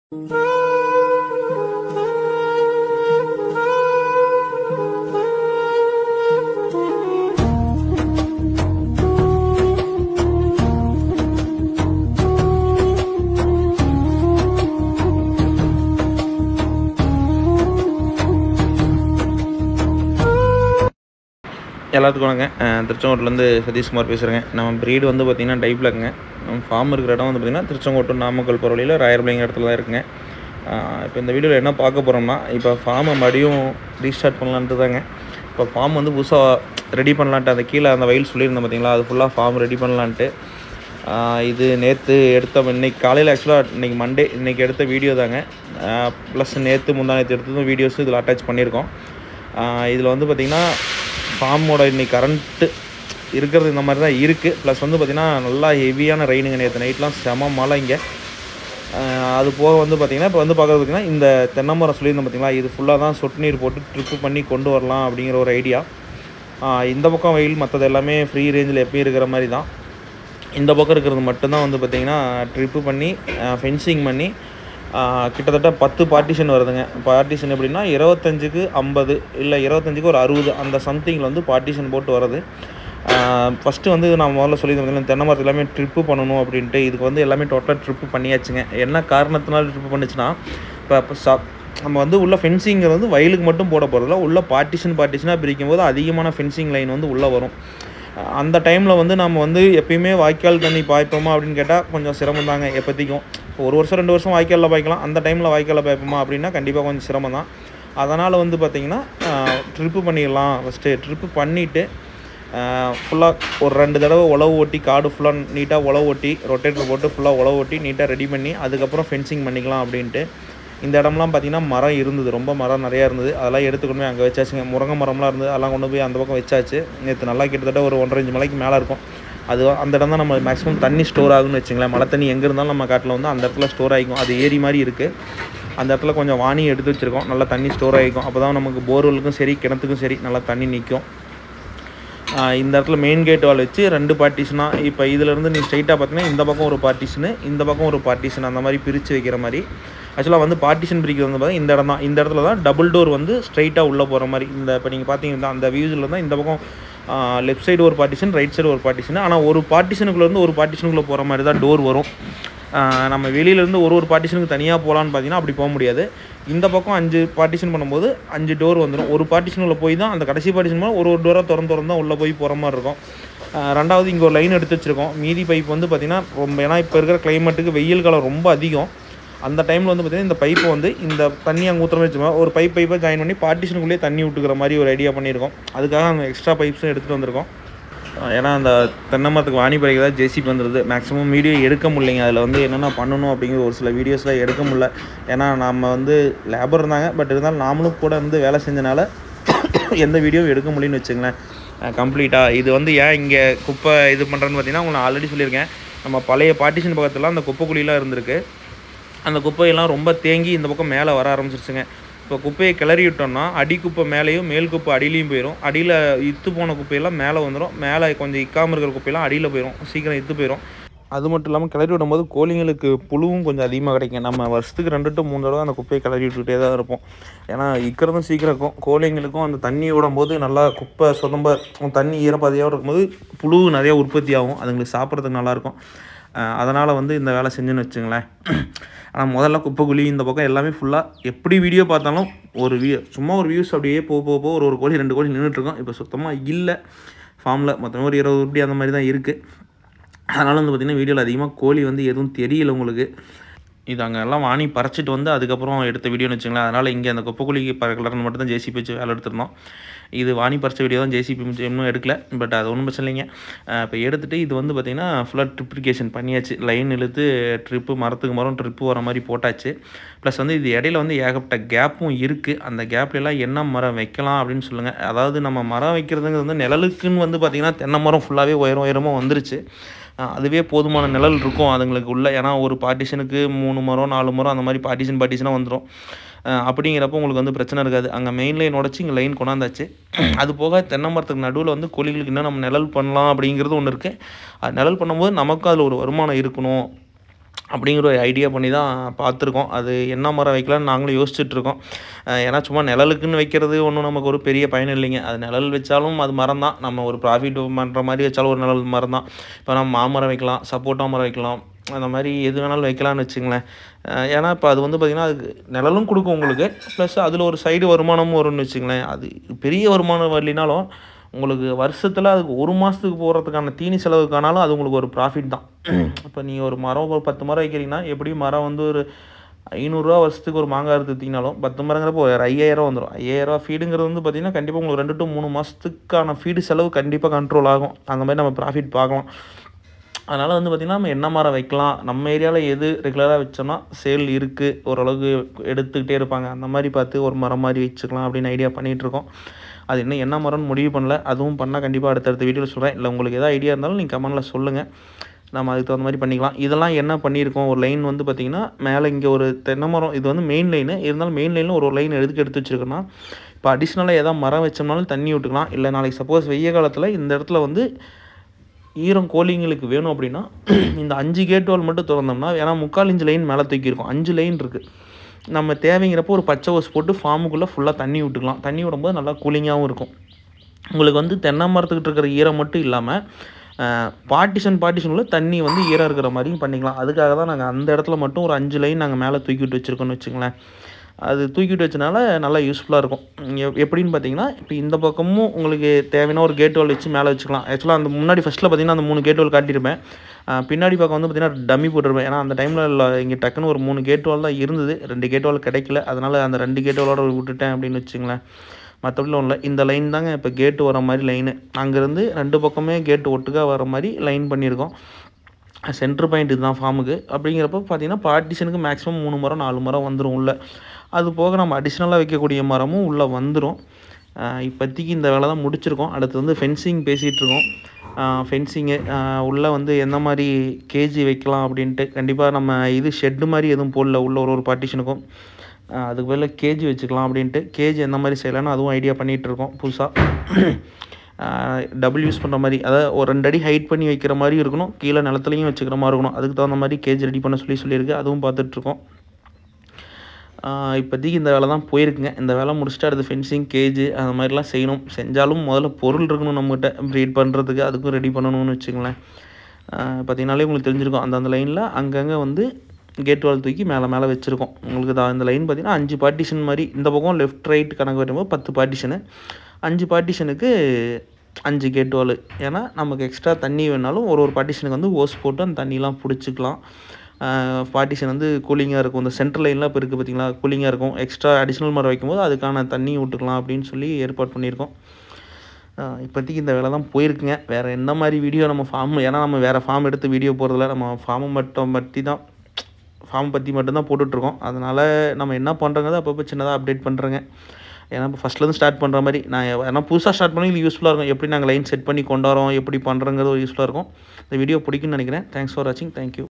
எல்லாத்துக்கும் வணக்கம். திருச்செங்கோட்டிலேருந்து சதீஷ்குமார் பேசுகிறேங்க. நம்ம ப்ரீடு வந்து பார்த்திங்கன்னா டை பிளாக்குங்க. நம்ம ஃபார்ம் இருக்கிற இடம் வந்து பார்த்திங்கன்னா திருச்செங்கோட்டு நாமக்கல் போகிற வழியில் ராயர்பிள்ளைங்க இடத்துல தான் இருக்குங்க. இப்போ இந்த வீடியோவில் என்ன பார்க்க போகிறோம்னா, இப்போ ஃபார்மை மறுபடியும் ரீஸ்டார்ட் பண்ணலான்ட்டு தாங்க. இப்போ ஃபார்ம் வந்து புதுசாக ரெடி பண்ணலான்ட்டு அந்த கீழே அந்த வயல் சொல்லியிருந்தேன் பார்த்திங்களா, அது ஃபுல்லாக ஃபார்ம் ரெடி பண்ணலான்ட்டு. இது நேற்று எடுத்த இன்றைக்கி காலையில் ஆக்சுவலாக இன்றைக்கி மண்டே இன்றைக்கி எடுத்த வீடியோ தாங்க. ப்ளஸ் நேற்று முந்தா நேற்று எடுத்ததும் வீடியோஸும் இதில் அட்டாச் பண்ணியிருக்கோம். இதில் வந்து பார்த்திங்கன்னா ஃபார்மோட இன்றைக்கி கரண்ட்டு இருக்கிறது இந்த மாதிரி தான் இருக்குது. ப்ளஸ் வந்து பார்த்திங்கன்னா நல்லா ஹெவியான ரெயினுங்க. நேற்று நைட்லாம் செம மழை இங்கே. அது போக வந்து பார்த்திங்கன்னா இப்போ வந்து பார்க்குறது பார்த்திங்கன்னா இந்த தென்னை மரம் சொல்லியிருந்தோம் பார்த்திங்களா, இது ஃபுல்லாக தான் சொட்டு நீர் போட்டு ட்ரிப்பு பண்ணி கொண்டு வரலாம் அப்படிங்கிற ஒரு ஐடியா. இந்த பக்கம் வெயில் மற்றது எல்லாமே ஃப்ரீ ரேஞ்சில் எப்பயும் இருக்கிற மாதிரி தான். இந்த பக்கம் இருக்கிறது மட்டும்தான் வந்து பார்த்திங்கன்னா ட்ரிப்பு பண்ணி ஃபென்சிங் பண்ணி கிட்டத்தட்ட 10 பார்ட்டிஷன் வருதுங்க. பார்ட்டிஷன் எப்படின்னா 25க்கு 50 இல்லை 25க்கு ஒரு 60 அந்த சம்திங்கில் வந்து பார்ட்டிஷன் போட்டு வருது. ஃபஸ்ட்டு வந்து நான் முதல்ல சொல்லியிருந்தேன் தென்னை மரத்து எல்லாமே ட்ரிப்பு பண்ணணும் அப்படின்ட்டு. இதுக்கு வந்து எல்லாமே டோட்டலாக ட்ரிப்பு பண்ணியாச்சுங்க. என்ன காரணத்தினால ட்ரிப்பு பண்ணிச்சுன்னா, இப்போ நம்ம வந்து உள்ள ஃபென்சிங் வந்து வயலுக்கு மட்டும் போட போகிறதில்ல, உள்ள பார்ட்டிஷனாக பிரிக்கும் போது அதிகமான ஃபென்சிங் லைன் வந்து உள்ளே வரும். அந்த டைமில் வந்து நம்ம வந்து எப்பயுமே வாய்க்கால் தண்ணி பாய்ப்போமா அப்படின்னு கேட்டால் கொஞ்சம் சிரமம் தாங்க. எப்போத்திக்கும் ஒரு வருஷம் 2 வருஷம் வாய்க்காலில் பாய்க்கலாம், அந்த டைமில் வாய்க்காலில் பாய்ப்போமா அப்படின்னா கண்டிப்பாக கொஞ்சம் சிரமம் தான். அதனால் வந்து பார்த்திங்கன்னா ட்ரிப்பு பண்ணிடலாம். ஃபஸ்ட்டு ட்ரிப்பு பண்ணிவிட்டு ஃபுல்லாக ஒரு 2 தடவை உழவு ஓட்டி காடு ஃபுல்லாக நீட்டாக உழவு ஓட்டி ரொட்டேட்டர் போட்டு ஃபுல்லாக உழவு ஓட்டி நீட்டாக ரெடி பண்ணி அதுக்கப்புறம் ஃபென்சிங் பண்ணிக்கலாம் அப்படின்ட்டு. இந்த இடம்லாம் பார்த்திங்கன்னா மரம் இருந்தது, ரொம்ப மரம் நிறையா இருந்தது. அதெல்லாம் எடுத்துக்கொண்டு போய் அங்கே வச்சாச்சுங்க. முருங்கை மரம்லாம் இருந்தது, அதெல்லாம் கொண்டு போய் அந்த பக்கம் வச்சாச்சு. நேற்று நல்லா கிட்டத்தட்ட ஒரு 1.5 இன்ச் மலைக்கு மேலே இருக்கும். அது அந்த இடம் தான் நம்ம மேக்ஸிமம் தண்ணி ஸ்டோர் ஆகுன்னு வச்சுங்களேன். மழை தண்ணி எங்கே இருந்தாலும் நம்ம காட்டில் வந்து அந்த இடத்துல ஸ்டோர் ஆகிக்கும். அது ஏரி மாதிரி இருக்குது. அந்த இடத்துல கொஞ்சம் வாணி எடுத்து வச்சுருக்கோம், நல்லா தண்ணி ஸ்டோர் ஆகிக்கும். அப்போ தான் நமக்கு போர்வெலுக்கும் சரி கிணத்துக்கும் சரி நல்லா தண்ணி நிற்கும். இந்த இடத்துல மெயின் கேட் வால் வச்சு 2 பார்ட்டிஷனாக இப்போ இதிலேருந்து நீ ஸ்ட்ரைட்டாக பார்த்தீங்கன்னா இந்த பக்கம் ஒரு பார்ட்டிஷனு, இந்த பக்கம் ஒரு பார்ட்டிஷன் அந்த மாதிரி பிரித்து வைக்கிற மாதிரி. ஆக்சுவலாக வந்து பார்ட்டிஷன் பிரிக்கிறது வந்து பார்த்தீங்கன்னா இந்த இடம் தான். இந்த இடத்துல தான் டபுள் டோர் வந்து ஸ்ட்ரைட்டாக உள்ளே போகிற மாதிரி. இந்த இப்போ நீங்கள் பார்த்தீங்கன்னா அந்த வியூஸில் தான் இந்த பக்கம் லெஃப்ட் சைடு ஒரு பார்ட்டிஷன், ரைட் சைடு ஒரு பார்ட்டிஷன். ஆனால் ஒரு பார்ட்டிஷனுக்குள்ளேருந்து ஒரு பார்ட்டிஷனுக்குள்ளே போகிற மாதிரி தான் டோர் வரும். நம்ம வெளியிலேருந்து ஒரு பார்ட்டிஷனுக்கு தனியாக போகலான்னு பார்த்தீங்கன்னா அப்படி போக முடியாது. இந்த பக்கம் 5 பார்ட்டிஷன் பண்ணும்போது 5 டோர் வந்துடும். ஒரு பார்ட்டிஷனுக்குள்ளே போய் தான் அந்த கடைசி பார்ட்டிஷன் மேலே ஒரு டோராக திறந்து தான் உள்ளே போய் போகிற மாதிரி இருக்கும். ரெண்டாவது இங்கே ஒரு லைன் எடுத்து வச்சுருக்கோம். மீதி பைப் வந்து பார்த்திங்கன்னா ரொம்ப, ஏன்னா இப்போ இருக்கிற கிளைமேட்டுக்கு வெயில் காலம் ரொம்ப அதிகம். அந்த டைமில் வந்து பார்த்திங்கன்னா இந்த பைப்பை வந்து இந்த தண்ணி அங்கே ஊற்றுற மாதிரி வச்சுக்கோங்க, ஒரு பைப்பை ஜாயின் பண்ணி பார்ட்டிஷனுக்குள்ளேயே தண்ணி விட்டுக்கிற மாதிரி ஒரு ஐடியா பண்ணியிருக்கோம். அதுக்காக அந்த எக்ஸ்ட்ரா பைப்ஸும் எடுத்துகிட்டு வந்திருக்கோம். ஏன்னா அந்த தென்னை மரத்துக்கு வாணி பறைக்கு தான் ஜேசிபி வந்துடுது. மேக்ஸிமம் வீடியோ எடுக்க முடியலைங்க. அதில் வந்து என்னென்ன பண்ணணும் அப்படிங்கிற ஒரு சில வீடியோஸ்லாம் எடுக்க முடியல. ஏன்னா நம்ம வந்து லேபர் இருந்தாங்க, பட் இருந்தாலும் நாமளும் கூட வந்து வேலை செஞ்சனால எந்த வீடியோவும் எடுக்க முடியும்னு வச்சுங்களேன் கம்ப்ளீட்டாக. இது வந்து ஏன் இங்கே குப்பை இது பண்ணுறேன்னு பார்த்தீங்கன்னா உங்களுக்கு நான் ஆல்ரெடி சொல்லியிருக்கேன். நம்ம பழைய பார்ட்டிஷன் பக்கத்துலாம் அந்த குப்பை குழியெலாம் இருந்திருக்கு. அந்த குப்பையெல்லாம் ரொம்ப தேங்கி இந்த பக்கம் மேலே வர ஆரம்பிச்சிருச்சுங்க. இப்போ குப்பையை கிளறி விட்டோம்னா அடி குப்பை மேலேயும் மேல் குப்பை அடியிலையும் போயிடும். அடியில் இத்து போன குப்பையெல்லாம் மேலே வந்துடும். மேலே கொஞ்சம் இக்காமல் இருக்கிற குப்பையெல்லாம் அடியில் போயிடும், சீக்கிரம் இத்து போயிடும். அது மட்டும் இல்லாமல் கிளறி விடும்போது கோழிங்களுக்கு புழுவும் கொஞ்சம் அதிகமாக கிடைக்கும். நம்ம வருஷத்துக்கு 2 to 3 தடவை அந்த குப்பையை கிளறி விட்டுக்கிட்டே தான் இருப்போம். ஏன்னா இக்கிறதும் சீக்கிரம் இருக்கும். கோழிங்களுக்கும் அந்த தண்ணி விடும்போது நல்லா குப்பை சொதம்ப தண்ணி ஈரப்பாதையாக இருக்கும்போது புழு நிறையா உற்பத்தி ஆகும். அதுங்களுக்கு சாப்பிட்றதுக்கு நல்லாயிருக்கும். அதனால் வந்து இந்த வேலை செஞ்சுன்னு வச்சுங்களேன். ஆனால் முதல்ல குப்பை குழி இந்த பக்கம் எல்லாமே ஃபுல்லாக எப்படி வீடியோ பார்த்தாலும் சும்மா ஒரு வியூஸ் அப்படியே போக ஒரு கோழி 2 கோழி நின்றுட்டுருக்கோம். இப்போ சுத்தமாக இல்லை ஃபார்மில். மொத்தமாக ஒரு 20 உருப்படி அந்த மாதிரி தான் இருக்குது. அதனால் வந்து பார்த்திங்கன்னா வீடியோவில் அதிகமாக கோழி வந்து எதுவும் தெரியல உங்களுக்கு. இது அங்கே எல்லாம் வாணி பறிச்சிட்டு வந்து அதுக்கப்புறம் எடுத்த வீடியோன்னு வச்சுங்களேன். அதனால் இங்கே அந்த குப்பை குழிக்கு பறக்கலன்னு மட்டும் தான் ஜேசிபி வச்சு வேலை எடுத்துருந்தோம். இது வாணி பறிச்ச வீடியோ தான், ஜேசிபி இன்னும் எடுக்கல. பட் அது ஒன்றும் பிரச்சனை இல்லைங்க. இப்போ எடுத்துகிட்டு இது வந்து பார்த்திங்கன்னா ஃபுல்லாக ட்ரிப்ளிகேஷன் பண்ணியாச்சு. லைன் இழுத்து ட்ரிப்பு மரத்துக்கு மரம் ட்ரிப்பு வர மாதிரி போட்டாச்சு. ப்ளஸ் வந்து இது இடையில வந்து ஏகப்பட்ட கேப்பும் இருக்குது. அந்த கேப்லாம் என்ன மரம் வைக்கலாம் அப்படின்னு சொல்லுங்கள். அதாவது நம்ம மரம் வைக்கிறதுங்கிறது வந்து நிழலுக்குன்னு வந்து பார்த்திங்கன்னா தென்னை மரம் ஃபுல்லாகவே உயரமாக வந்துருச்சு. அதுவே போதுமான நிழல் இருக்கும் அதுங்களுக்கு உள்ள. ஏன்னா ஒரு பார்ட்டிஷனுக்கு 3 மரம் 4 மரம் அந்த மாதிரி பார்ட்டிஷனாக வந்துடும். அப்படிங்கிறப்போ உங்களுக்கு வந்து பிரச்சனை இருக்காது. அங்கே மெயின் லைன் உடச்சி இங்கே லைன் கொண்டாந்தாச்சு. அது போக தென்னை மரத்துக்கு நடுவில் வந்து கோழிகளுக்கு இன்னும் நம்ம நிழல் பண்ணலாம் அப்படிங்கிறது ஒன்று இருக்குது. அது நிழல் பண்ணும்போது நமக்கும் அதில் ஒரு வருமானம் இருக்கணும் அப்படிங்கிற ஒரு ஐடியா பண்ணி தான் பார்த்துருக்கோம். அது என்ன மரம் வைக்கலான்னு நாங்களும் யோசிச்சுட்ருக்கோம். ஏன்னா சும்மா நிழலுக்குன்னு வைக்கிறது ஒன்றும் நமக்கு ஒரு பெரிய பயன் இல்லைங்க. அது நிழல் வச்சாலும் அது மரம் தான். நம்ம ஒரு ப்ராஃபிட் பண்ணுற மாதிரி வச்சாலும் ஒரு நிழல் மரம் தான். இப்போ நம்ம மாமரம் வைக்கலாம், சப்போட்டா மரம் வைக்கலாம், அந்த மாதிரி எது வேணாலும் வைக்கலாம்னு வச்சுங்களேன். ஏன்னா இப்போ அது வந்து பார்த்திங்கன்னா அதுக்கு நிழலும் கொடுக்கும் உங்களுக்கு, ப்ளஸ் அதில் ஒரு சைடு வருமானமும் வரும்னு வச்சுங்களேன். அது பெரிய வருமானம் வரலினாலும் உங்களுக்கு வருஷத்தில் அதுக்கு 1 மாதத்துக்கு போகிறதுக்கான தீனி செலவுக்கானாலும் அது உங்களுக்கு ஒரு ப்ராஃபிட் தான். இப்போ நீங்கள் ஒரு மரம் ஒரு 10 மரம் வைக்கிறீங்கன்னா எப்படியும் மரம் வந்து ஒரு ரூ. 500 வருஷத்துக்கு ஒரு மாங்காய் எடுத்துக்கிட்டிங்கனாலும் 10 மரங்கிறப்போ ஒரு 5000 வந்துடும். 5000 ஃபீடுங்கிறது வந்து பார்த்திங்கன்னா கண்டிப்பாக உங்களுக்கு 2 to 3 மாதத்துக்கான ஃபீடு செலவு கண்டிப்பாக கண்ட்ரோல் ஆகும். அந்த மாதிரி நம்ம ப்ராஃபிட் பார்க்கலாம். அதனால் வந்து பார்த்திங்கன்னா நம்ம என்ன மரம் வைக்கலாம், நம்ம ஏரியாவில் எது ரெகுலராக வச்சோம்னா சேல் இருக்குது, ஓரளவுக்கு எடுத்துக்கிட்டே இருப்பாங்க, அந்த மாதிரி பார்த்து ஒரு மரம் மாதிரி வச்சுக்கலாம் அப்படின்னு ஐடியா பண்ணிகிட்ருக்கோம். அது இன்னும் என்ன மரம்னு முடிவு பண்ணல. அதுவும் பண்ணால் கண்டிப்பாக அடுத்தடுத்த வீடியோவில் சொல்கிறேன். இல்லை உங்களுக்கு எதாவது ஐடியா இருந்தாலும் நீங்கள் கமெண்ட்டில் சொல்லுங்கள், நம்ம அதுக்கு தகுந்த மாதிரி பண்ணிக்கலாம். இதெல்லாம் என்ன பண்ணியிருக்கோம், ஒரு லைன் வந்து பார்த்திங்கன்னா மேலே இங்கே ஒரு தென்னை மரம், இது வந்து மெயின் லைனு, இருந்தாலும் மெயின் லைனில் ஒரு லைன் எடுத்து வச்சுருக்கோன்னா இப்போ அடிஷ்னலாக எதாவது மரம் வச்சோம்னாலும் தண்ணி விட்டுக்கலாம். இல்லை நாளைக்கு சப்போஸ் வெய்ய காலத்தில் இந்த இடத்துல வந்து ஈரம் கோழிங்களுக்கு வேணும் அப்படின்னா இந்த 5 கேட் வால் மட்டும் திறந்தோம்னா, ஏன்னா 3/4 இன்ச் லைன் மேலே தூக்கியிருக்கோம், 5 லைன் இருக்குது. நம்ம தேவைங்கிறப்போ ஒரு பச்சை ஓஸ் போட்டு ஃபார்முக்குள்ளே ஃபுல்லாக தண்ணி விட்டுக்கலாம். தண்ணி விடும்போது நல்லா கூலிங்காகவும் இருக்கும். உங்களுக்கு வந்து தென்னை மரத்துக்கிட்ட இருக்கிற ஈரம் மட்டும் இல்லாமல் பார்ட்டிஷனுக்குள்ளே தண்ணி வந்து ஈரம் இருக்கிற மாதிரியும் பண்ணிக்கலாம். அதுக்காக தான் நாங்கள் அந்த இடத்துல மட்டும் ஒரு 5 லைன் நாங்கள் மேலே தூக்கிவிட்டு வச்சுருக்கோன்னு வச்சுங்களேன். அது தூக்கிட்டு வச்சனால நல்லா யூஸ்ஃபுல்லாக இருக்கும். எப்படின்னு பார்த்தீங்கன்னா, இப்போ இந்த பக்கமும் உங்களுக்கு தேவையான ஒரு கேட் வால் வச்சு மேலே வச்சுக்கலாம். ஆக்சுவலாக அந்த முன்னாடி ஃபஸ்ட்டில் பார்த்தீங்கன்னா அந்த 3 கேட் வால் காட்டியிருப்பேன். பின்னாடி பக்கம் வந்து பார்த்தீங்கன்னா டம்மி போட்டிருப்பேன். ஏன்னா அந்த டைமில் இங்கே டக்குன்னு ஒரு 3 கேட் வால் தான் இருந்தது, 2 கேட் வால் கிடைக்கல. அதனால் அந்த 2 கேட் வாலோட விட்டுட்டேன் அப்படின்னு வச்சுங்களேன். மற்றபடி ஒன்றும் இல்லை. இந்த லைன் தாங்க இப்போ கேட்டு வர மாதிரி லைனு. அங்கேருந்து 2 பக்கமே கேட்டு ஒட்டுக்கா வர மாதிரி லைன் பண்ணியிருக்கோம். சென்ட்ரு பாயிண்ட் இதுதான் ஃபார்முக்கு. அப்படிங்கிறப்ப பார்த்தீங்கன்னா பார்ட்டிஷனுக்கு மேக்ஸிமம் 3 மரம் 4 மரம் வந்துடும் உள்ளே. அது போக நம்ம அடிஷ்னலாக வைக்கக்கூடிய மரமும் உள்ளே வந்துடும். இப்போதைக்கு இந்த வேலை தான் முடிச்சிருக்கோம். அடுத்து வந்து ஃபென்சிங் பேசிகிட்ருக்கோம். ஃபென்சிங்கு உள்ளே வந்து எந்த மாதிரி கேஜி வைக்கலாம் அப்படின்ட்டு. கண்டிப்பாக நம்ம இது ஷெட்டு மாதிரி எதுவும் போடல உள்ள ஒரு பார்ட்டிஷனுக்கும். அதுக்கு பதில் கேஜி வச்சுக்கலாம் அப்படின்ட்டு. கேஜி எந்த மாதிரி செய்யலான்னு அதுவும் ஐடியா பண்ணிகிட்ருக்கோம் புதுசாக. டபுள் யூஸ் பண்ணுற மாதிரி, அதாவது ஒரு 2 அடி ஹைட் பண்ணி வைக்கிற மாதிரி இருக்கணும், கீழே நிலத்துலையும் வச்சுக்கிற மாதிரி இருக்கணும். அதுக்கு தகுந்த மாதிரி கேஜி ரெடி பண்ண சொல்லியிருக்கு. அதுவும் பார்த்துட்ருக்கோம். இப்போதைக்கு இந்த வேலை தான் போயிருக்குங்க. இந்த வேலை முடிச்சுட்டு அடுத்து ஃபென்சிங், கேஜு அந்த மாதிரிலாம் செய்யணும். செஞ்சாலும் முதல்ல பொருள் இருக்கணும் நம்மகிட்ட ப்ரீட் பண்ணுறதுக்கு, அதுக்கும் ரெடி பண்ணணும்னு வச்சுங்களேன். பார்த்தீங்கன்னாலே உங்களுக்கு தெரிஞ்சிருக்கும், அந்தந்த லைனில் அங்கங்கே வந்து கேட் வால் தூக்கி மேலே வச்சுருக்கோம். உங்களுக்கு இந்த லைன் பார்த்திங்கன்னா 5 பார்ட்டிஷன் மாதிரி. இந்த பக்கம் லெஃப்ட் ரைட் கணக்கு வரும்போது 10 பார்ட்டிஷனு, 5 பார்ட்டிஷனுக்கு 5 கேட் வால். ஏன்னா நமக்கு எக்ஸ்ட்ரா தண்ணி வேணாலும் ஒரு பார்ட்டிஷனுக்கு வந்து ஓஸ் போட்டு அந்த தண்ணிலாம் பிடிச்சிக்கலாம். பார்ட்டிஷன் வந்து கூலிங்காக இருக்கும். இந்த சென்ட்ரல் லைன்லாம் இப்போ இருக்குது பார்த்திங்களா, கூலிங்காக இருக்கும். எக்ஸ்ட்ரா அடிஷ்னல் மரம் வைக்கும்போது அதுக்கான தண்ணி விட்டுக்கலாம் அப்படின்னு சொல்லி ஏற்பாடு பண்ணியிருக்கோம். இப்போதைக்கு இந்த வேலை தான் போயிருக்குங்க. வேறு என்ன மாதிரி வீடியோ நம்ம ஏன்னா நம்ம வேறு ஃபார்ம் எடுத்து வீடியோ போகிறதில்ல, நம்ம ஃபார்ம் பற்றி மட்டும்தான் போட்டுட்ருக்கோம். அதனால் நம்ம என்ன பண்ணுறோங்கிறத அப்பப்போ சின்னதாக அப்டேட் பண்ணுறேங்க. ஏன்னா இப்போ ஃபஸ்ட்லேருந்து ஸ்டார்ட் பண்ணுற மாதிரி ஏன்னா புதுசாக ஸ்டார்ட் பண்ணி இது யூஸ்ஃபுல்லாக இருக்கும். எப்படி நாங்கள் லைன் செட் பண்ணி கொண்டு வரோம், எப்படி பண்ணுறோங்கிறது யூஸ்ஃபுல்லாக இருக்கும். இந்த வீடியோ பிடிக்குன்னு நினைக்கிறேன். தேங்க்ஸ் ஃபார் வாட்சிங். தேங்க்யூ.